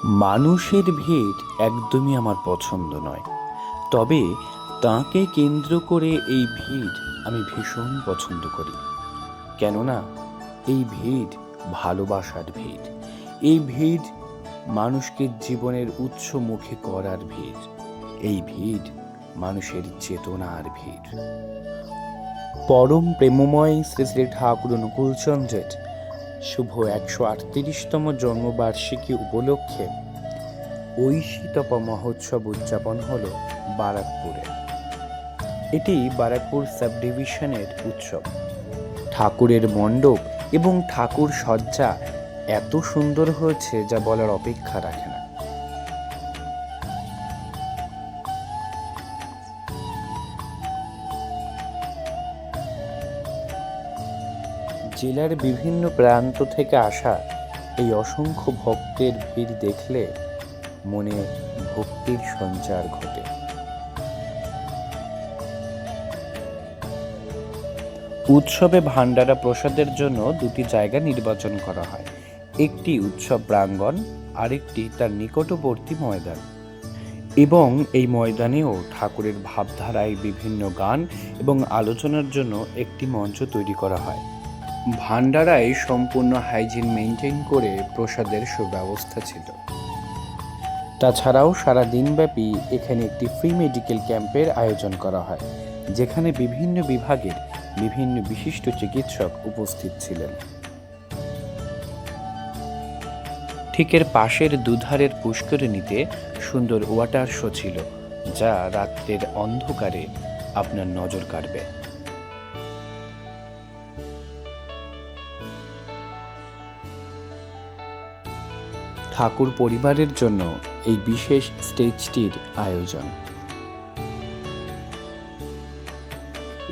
মানুষের ভিড় একদমই আমার পছন্দ নয়, তবে তাকে কেন্দ্র করে এই ভিড় আমি ভীষণ পছন্দ করি। কেননা এই ভিড় ভালোবাসার ভিড়। এই ভিড় মানুষকে জীবনের উৎসমুখী করার ভিড়। এই ভিড় মানুষের চেতনার ভিড়। পরম প্রেমময় শ্রী শ্রী ঠাকুর অনুকূলচন্দ্রের শুভ 138তম জন্মবার্ষিকী উপলক্ষে ঐশীতপ মহোৎসব উদযাপন হল বারাকপুরে। এটি বারাকপুর সাব ডিভিশনের উৎসব। ঠাকুরের মণ্ডপ এবং ঠাকুর সজ্জা এত সুন্দর হয়েছে যা বলার অপেক্ষা রাখে না। জেলার বিভিন্ন প্রান্ত থেকে আসা এই অসংখ্য ভক্তের ভিড় দেখলে মনে ভক্তির সঞ্চার ঘটে। উৎসবে ভান্ডারা প্রসাদের জন্য দুটি জায়গা নির্বাচন করা হয়, একটি উৎসব প্রাঙ্গণ, আরেকটি তার নিকটবর্তী ময়দান। এবং এই ময়দানেও ঠাকুরের ভাবধারায় বিভিন্ন গান এবং আলোচনার জন্য একটি মঞ্চ তৈরি করা হয়। ভান্ডারায় সম্পূর্ণ হাইজিন মেনটেন করে প্রসাদের সুব্যবস্থা ছিল। তাছাড়াও সারা দিনব্যাপী এখানে একটি ফ্রি মেডিকেল ক্যাম্পের আয়োজন করা হয়, যেখানে বিভিন্ন বিভাগের বিভিন্ন বিশিষ্ট চিকিৎসক উপস্থিত ছিলেন। ঠিক এর পাশের দুধারের পুষ্করিণীতে সুন্দর ওয়াটার শো ছিল, যা রাত্রের অন্ধকারে আপনার নজর কাড়বে। ঠাকুর পরিবারের জন্য এই বিশেষ স্টেজটির আয়োজন।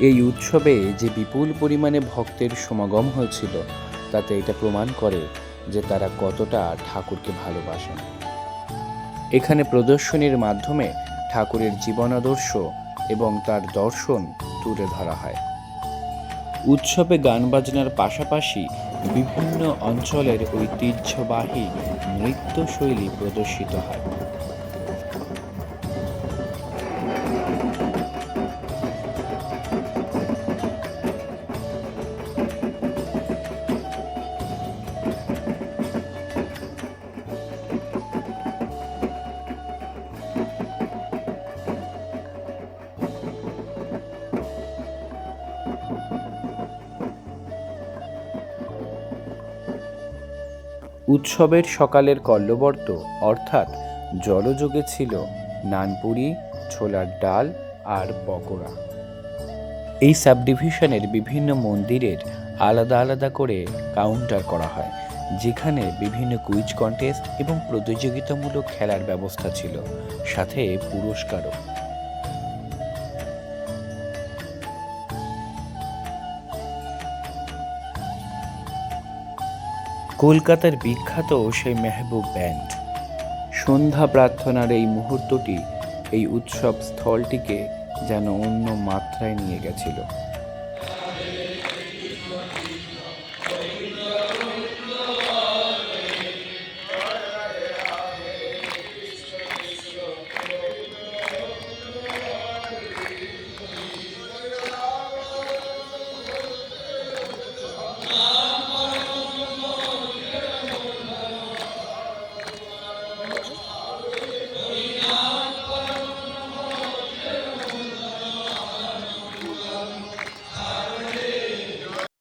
এই উৎসবে যে বিপুল পরিমাণে ভক্তের সমাগম হয়েছিল, তাতে এটা প্রমাণ করে যে তারা কতটা ঠাকুরকে ভালোবাসেন। এখানে প্রদর্শনীর মাধ্যমে ঠাকুরের জীবনাদর্শ এবং তার দর্শন তুলে ধরা হয়। উৎসবে গান বাজনার পাশাপাশি বিভিন্ন অঞ্চলের ঐতিহ্যবাহী নৃত্যশৈলী প্রদর্শিত হয়। উৎসবের সকালের কল্লবর্ত অর্থাৎ জলযোগে ছিল নানপুরি, ছোলার ডাল আর পকোড়া। এই সাব ডিভিশনের বিভিন্ন মন্দিরের আলাদা আলাদা করে কাউন্টার করা হয়, যেখানে বিভিন্ন কুইজ কন্টেস্ট এবং প্রতিযোগিতামূলক খেলার ব্যবস্থা ছিল, সাথে পুরস্কারও। কলকাতার বিখ্যাত সেই মেহবুব ব্যান্ড। সন্ধ্যা প্রার্থনার এই মুহূর্তটি এই উৎসব স্থলটিকে যেন অন্য মাত্রায় নিয়ে গেছিল।